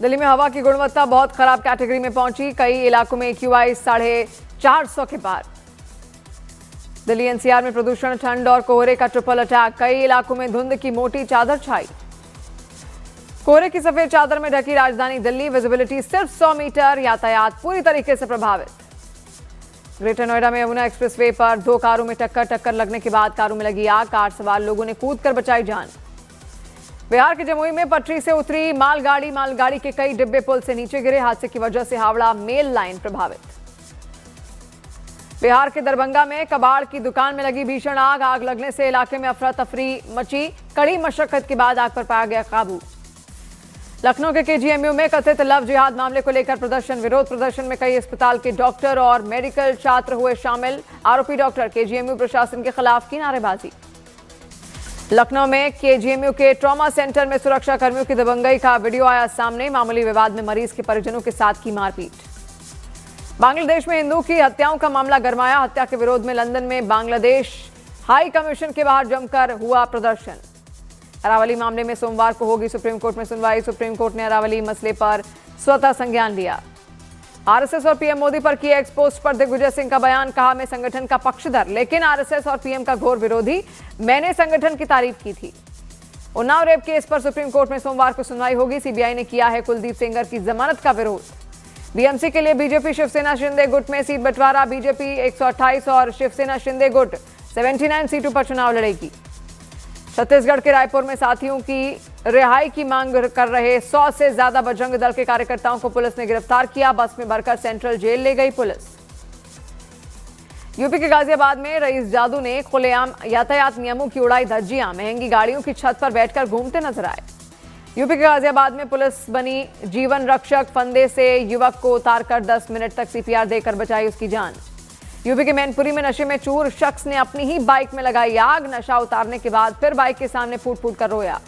दिल्ली में हवा की गुणवत्ता बहुत खराब कैटेगरी में पहुंची। कई इलाकों में AQI 450 के पार। दिल्ली एनसीआर में प्रदूषण, ठंड और कोहरे का ट्रिपल अटैक। कई इलाकों में धुंध की मोटी चादर छाई। कोहरे की सफेद चादर में ढकी राजधानी दिल्ली। विजिबिलिटी सिर्फ 100 मीटर। यातायात पूरी तरीके से प्रभावित। ग्रेटर नोएडा में यमुना एक्सप्रेसवे पर 2 कारों में टक्कर लगने के बाद कारों में लगी आग। कार सवार लोगों ने कूदकर बचाई जान। बिहार के जमुई में पटरी से उतरी मालगाड़ी के कई डिब्बे पुल से नीचे गिरे। हादसे की वजह से हावड़ा मेल लाइन प्रभावित। बिहार के दरभंगा में कबाड़ की दुकान में लगी भीषण आग। आग लगने से इलाके में अफरा तफरी मची। कड़ी मशक्कत के बाद आग पर पाया गया काबू। लखनऊ के KGMU में कथित लव जिहाद मामले को लेकर प्रदर्शन। विरोध प्रदर्शन में कई अस्पताल के डॉक्टर और मेडिकल छात्र हुए शामिल। आरोपी डॉक्टर KGMU प्रशासन के खिलाफ की नारेबाजी। लखनऊ में KGMU के ट्रॉमा सेंटर में सुरक्षा कर्मियों की दबंगई का वीडियो आया सामने। मामूली विवाद में मरीज के परिजनों के साथ की मारपीट। बांग्लादेश में हिंदू की हत्याओं का मामला गरमाया। हत्या के विरोध में लंदन में बांग्लादेश हाई कमीशन के बाहर जमकर हुआ प्रदर्शन। अरावली मामले में सोमवार को होगी सुप्रीम कोर्ट में सुनवाई। सुप्रीम कोर्ट ने अरावली मसले पर स्वतः संज्ञान लिया। RSS और PM मोदी पर किए एक्सपोस्ट पर दिग्विजय सिंह का बयान। कहा, मैं संगठन का पक्षधर लेकिन RSS और PM का घोर विरोधी। मैंने संगठन की तारीफ की थी। उन्नाव रेप केस पर सुप्रीम कोर्ट में सोमवार को सुनवाई होगी। CBI ने किया है कुलदीप सेंगर की जमानत का विरोध। BMC के लिए बीजेपी शिवसेना शिंदे गुट में सीट बंटवारा। बीजेपी 128 और शिवसेना शिंदे गुट 79 सीटों पर चुनाव लड़ेगी। छत्तीसगढ़ के रायपुर में साथियों की रिहाई की मांग कर रहे 100 से ज्यादा बजरंग दल के कार्यकर्ताओं को पुलिस ने गिरफ्तार किया। बस में भरकर सेंट्रल जेल ले गई पुलिस। यूपी के गाजियाबाद में रईस जादू ने खुलेआम यातायात नियमों की उड़ाई धज्जियां। महंगी गाड़ियों की छत पर बैठकर घूमते नजर आए। यूपी के गाजियाबाद में पुलिस बनी जीवन रक्षक। फंदे से युवक को उतारकर 10 मिनट तक CPR देकर बचाई उसकी जान। यूपी के मैनपुरी में नशे में चूर शख्स ने अपनी ही बाइक में लगाई आग। नशा उतारने के बाद फिर बाइक के सामने फूट कर रोया।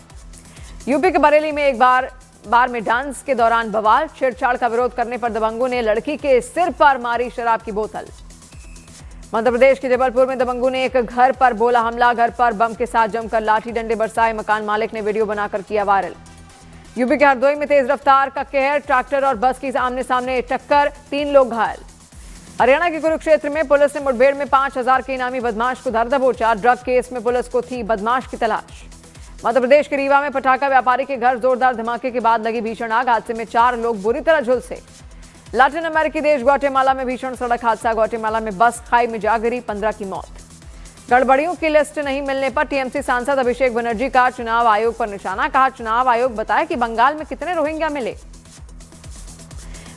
यूपी के बरेली में एक बार में डांस के दौरान बवाल। छेड़छाड़ का विरोध करने पर दबंगों ने लड़की के सिर पर मारी शराब की बोतल। मध्य प्रदेश के जबलपुर में दबंगों ने एक घर पर बोला हमला। घर पर बम के साथ जमकर लाठी डंडे बरसाए। मकान मालिक ने वीडियो बनाकर किया वायरल। यूपी के हरदोई में तेज रफ्तार का कहर। ट्रैक्टर और बस की आमने सामने टक्कर, 3 लोग घायल। हरियाणा के कुरुक्षेत्र में पुलिस ने मुठभेड़ में 5000 के इनामी बदमाश को धर दबोचा। ड्रग केस में पुलिस को थी बदमाश की तलाश। मध्य प्रदेश के रीवा में पटाखा व्यापारी के घर जोरदार धमाके के बाद लगी भीषण आग। हादसे में 4 लोग बुरी तरह झुलसे। लैटिन अमेरिकी देश ग्वाटेमाला में भीषण सड़क हादसा। ग्वाटेमाला में बस खाई में जा गिरी, 15 की मौत। गड़बड़ियों की लिस्ट नहीं मिलने पर TMC सांसद अभिषेक बनर्जी का चुनाव आयोग पर निशाना। कहा, चुनाव आयोग बताए कि बंगाल में कितने रोहिंग्या मिले।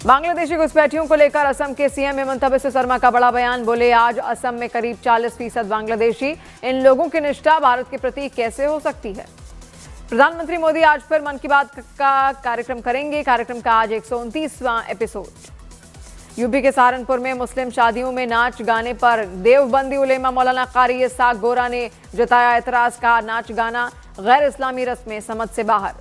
बांग्लादेशी घुसपैठियों को लेकर असम के CM हेमंत बिस्वा शर्मा का बड़ा बयान। बोले, आज असम में करीब 40% बांग्लादेशी। इन लोगों की निष्ठा भारत के प्रति कैसे हो सकती है। प्रधानमंत्री मोदी आज फिर मन की बात का कार्यक्रम करेंगे। कार्यक्रम का आज 129वां एपिसोड। यूपी के सहारनपुर में मुस्लिम शादियों में नाच गाने पर देवबंदी उलेमा मौलाना कारी इसाक गोरा ने जताया एतराज। कहा, नाच गाना गैर इस्लामी रस्में समझ से बाहर।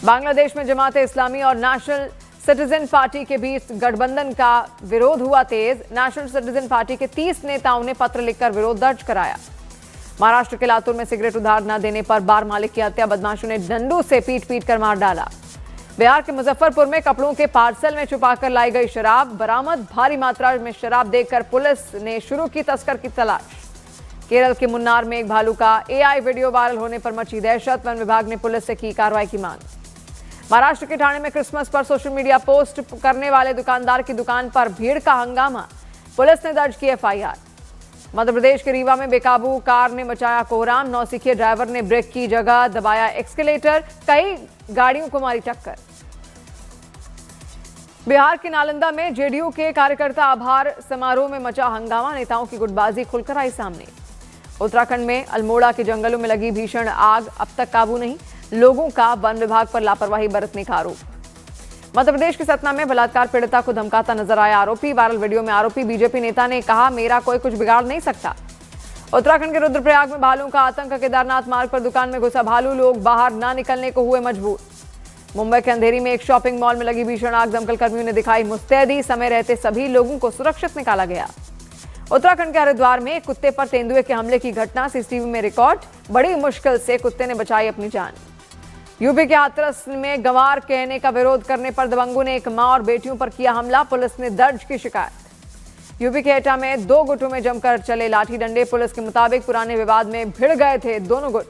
बांग्लादेश में जमात इस्लामी और नेशनल सिटीजन पार्टी के बीच गठबंधन का विरोध हुआ तेज। नेशनल सिटीजन पार्टी के 30 नेताओं ने पत्र लिखकर विरोध दर्ज कराया। महाराष्ट्र के लातूर में सिगरेट उधार न देने पर बार मालिक की हत्या। बदमाशों ने डंडू से पीट कर मार डाला। बिहार के मुजफ्फरपुर में कपड़ों के पार्सल में छुपाकर लाई गई शराब बरामद। भारी मात्रा में शराब देखकर पुलिस ने शुरू की तस्कर की तलाश। केरल के मुन्नार में एक भालू का AI वीडियो वायरल होने पर मची दहशत। वन विभाग ने पुलिस से की कार्रवाई की मांग। महाराष्ट्र के ठाणे में क्रिसमस पर सोशल मीडिया पोस्ट करने वाले दुकानदार की दुकान पर भीड़ का हंगामा। पुलिस ने दर्ज की FIR। मध्य प्रदेश के रीवा में बेकाबू कार ने मचाया कोहराम। नौसिखिए ड्राइवर ने ब्रेक की जगह दबाया एक्सीलेटर। कई गाड़ियों को मारी टक्कर। बिहार के नालंदा में JDU के कार्यकर्ता आभार समारोह में मचा हंगामा। नेताओं की गुटबाजी खुलकर आई सामने। उत्तराखंड में अल्मोड़ा के जंगलों में लगी भीषण आग, अब तक काबू नहीं। लोगों का वन विभाग पर लापरवाही बरतने का आरोप। मध्य प्रदेश के सतना में बलात्कार पीड़िता को धमकाता नजर आया आरोपी। वायरल वीडियो में आरोपी बीजेपी नेता ने कहा, मेरा कोई कुछ बिगाड़ नहीं सकता। उत्तराखंड के रुद्रप्रयाग में भालू का आतंक। केदारनाथ मार्ग पर दुकान में घुसा भालू, लोग बाहर न निकलने को हुए मजबूर। मुंबई के अंधेरी में एक शॉपिंग मॉल में लगी भीषण आग। दमकल कर्मियों ने दिखाई मुस्तैदी। समय रहते सभी लोगों को सुरक्षित निकाला गया। उत्तराखंड के हरिद्वार में एक कुत्ते पर तेंदुए के हमले की घटना CCTV में रिकॉर्ड। बड़ी मुश्किल से कुत्ते ने बचाई अपनी जान। यूपी के हाथरस में गंवार कहने का विरोध करने पर दबंगों ने एक मां और बेटियों पर किया हमला, पुलिस ने दर्ज की शिकायत। यूपी के एटा में 2 गुटों में जमकर चले लाठी डंडे, पुलिस के मुताबिक पुराने विवाद में भिड़ गए थे दोनों गुट।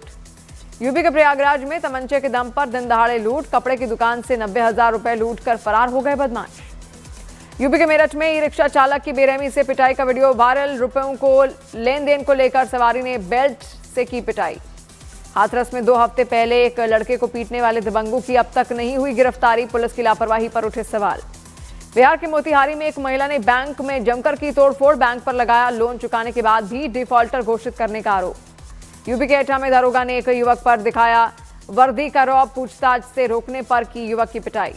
यूपी के प्रयागराज में तमंचे के दम पर दिन दहाड़े लूट, कपड़े की दुकान से 90,000 रुपए लूट कर फरार हो गए बदमाश। यूपी के मेरठ में ई रिक्शा चालक की बेरहमी से पिटाई का वीडियो वायरल, रुपयों को लेन देन को लेकर सवारी ने बेल्ट से की पिटाई। हाथरस में 2 हफ्ते पहले एक लड़के को पीटने वाले दबंगों की अब तक नहीं हुई गिरफ्तारी, पुलिस की लापरवाही पर उठे सवाल। बिहार के मोतिहारी में एक महिला ने बैंक में जमकर की तोड़फोड़, बैंक पर लगाया लोन चुकाने के बाद भी डिफॉल्टर घोषित करने का आरोप। यूपी के एटा में दारोगा ने एक युवक पर दिखाया वर्दी का रौब, पूछताछ से रोकने पर की युवक की पिटाई।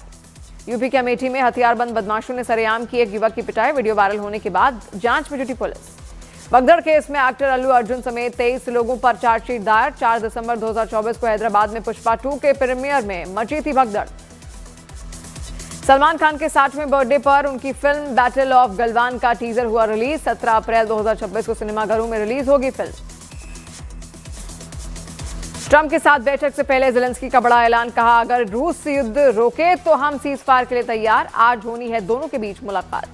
यूपी के अमेठी में हथियारबंद बदमाशों ने सरेआम की एक युवक की पिटाई, वीडियो वायरल होने के बाद जांच में जुटी पुलिस। भगदड़ केस में एक्टर अल्लू अर्जुन समेत 23 लोगों पर चार्जशीट दायर। 4 दिसंबर 2024 को हैदराबाद में पुष्पा 2 के प्रीमियर में मची थी भगदड़। सलमान खान के 60वें बर्थडे पर उनकी फिल्म बैटल ऑफ गलवान का टीजर हुआ रिलीज। 17 अप्रैल 2026 को सिनेमाघरों में रिलीज होगी फिल्म। ट्रंप के साथ बैठक से पहले ज़ेलेंस्की का बड़ा ऐलान, कहा अगर रूस युद्ध रोके तो हम सीज फायर के लिए तैयार। आज होनी है दोनों के बीच मुलाकात।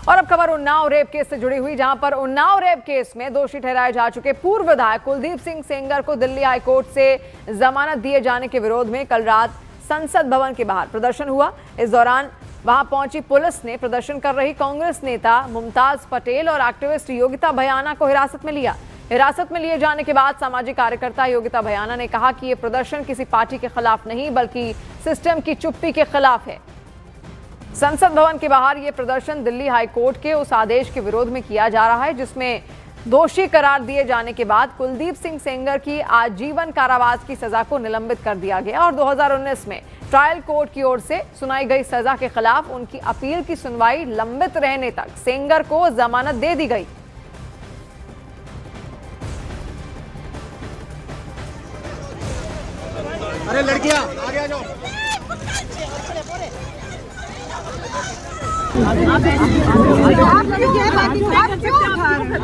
और अब खबर उन्नाव रेप केस से जुड़ी हुई, जहां पर उन्नाव रेप केस में दोषी ठहराए जा चुके पूर्व विधायक कुलदीप सिंह सेंगर को दिल्ली हाईकोर्ट से जमानत दिए जाने के विरोध में कल रात संसद भवन के बाहर प्रदर्शन हुआ। इस दौरान वहां पहुंची पुलिस ने प्रदर्शन कर रही कांग्रेस नेता मुमताज पटेल और एक्टिविस्ट योगिता भयाना को हिरासत में लिया। हिरासत में लिए जाने के बाद सामाजिक कार्यकर्ता योगिता भयाना ने कहा कि ये प्रदर्शन किसी पार्टी के खिलाफ नहीं बल्कि सिस्टम की चुप्पी के खिलाफ है। संसद भवन के बाहर ये प्रदर्शन दिल्ली हाईकोर्ट के उस आदेश के विरोध में किया जा रहा है जिसमें दोषी करार दिए जाने के बाद कुलदीप सिंह सेंगर की आजीवन कारावास की सजा को निलंबित कर दिया गया और 2019 में ट्रायल कोर्ट की ओर से सुनाई गई सजा के खिलाफ उनकी अपील की सुनवाई लंबित रहने तक सेंगर को जमानत दे दी गई। अरे लड़कियां आगे आ जाओ।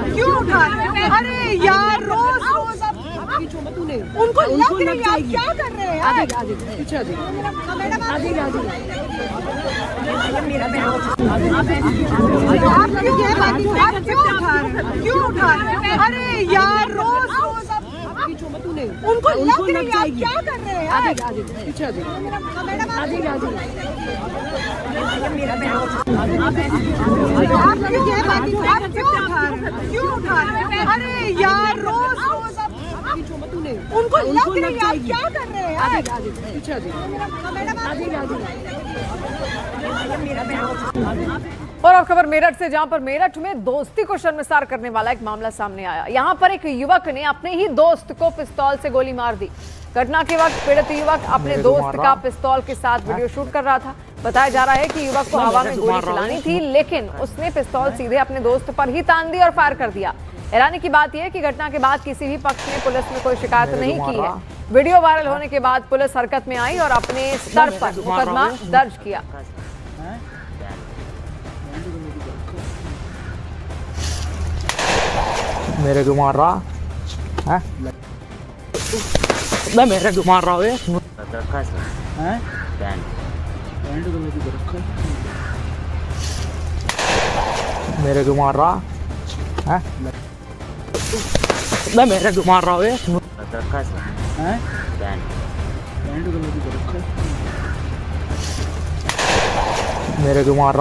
क्यों उठा? अरे यार रोज रोज उनको लग रही है, आप क्या कर रहे हैं? क्यों उठा? अरे यार रोज रोज उनको लग रही है, आप क्या कर रहे हैं? क्यों उठा? अरे यार रोज रोज उनको लग रही है, आप क्या कर रहे हैं? और अब खबर मेरठ से, जहां पर मेरठ में दोस्ती को शर्मसार करने वाला एक मामला सामने आया। यहां पर एक युवक ने अपने ही दोस्त को पिस्तौल से गोली मार दी। घटना के वक्त पीड़ित युवक अपने दोस्त का पिस्तौल के साथ वीडियो शूट कर रहा था। बताया जा रहा है कि युवक को हवा में गोली चलानी थी, लेकिन उसने पिस्तौल सीधे अपने दोस्त पर ही तान दी और फायर कर दिया। हैरानी की बात यह है कि घटना के बाद किसी भी पक्ष ने पुलिस में कोई शिकायत नहीं की है। वीडियो वायरल होने के बाद पुलिस हरकत में आई और अपने स्तर पर मुकदमा दर्ज किया। मेरे को मार रहा है, मैं मेरे को मार रहा हूँ। मेरे को मार रहा है, मैं मेरे को मार रहा हूँ। मेरे को मार रहा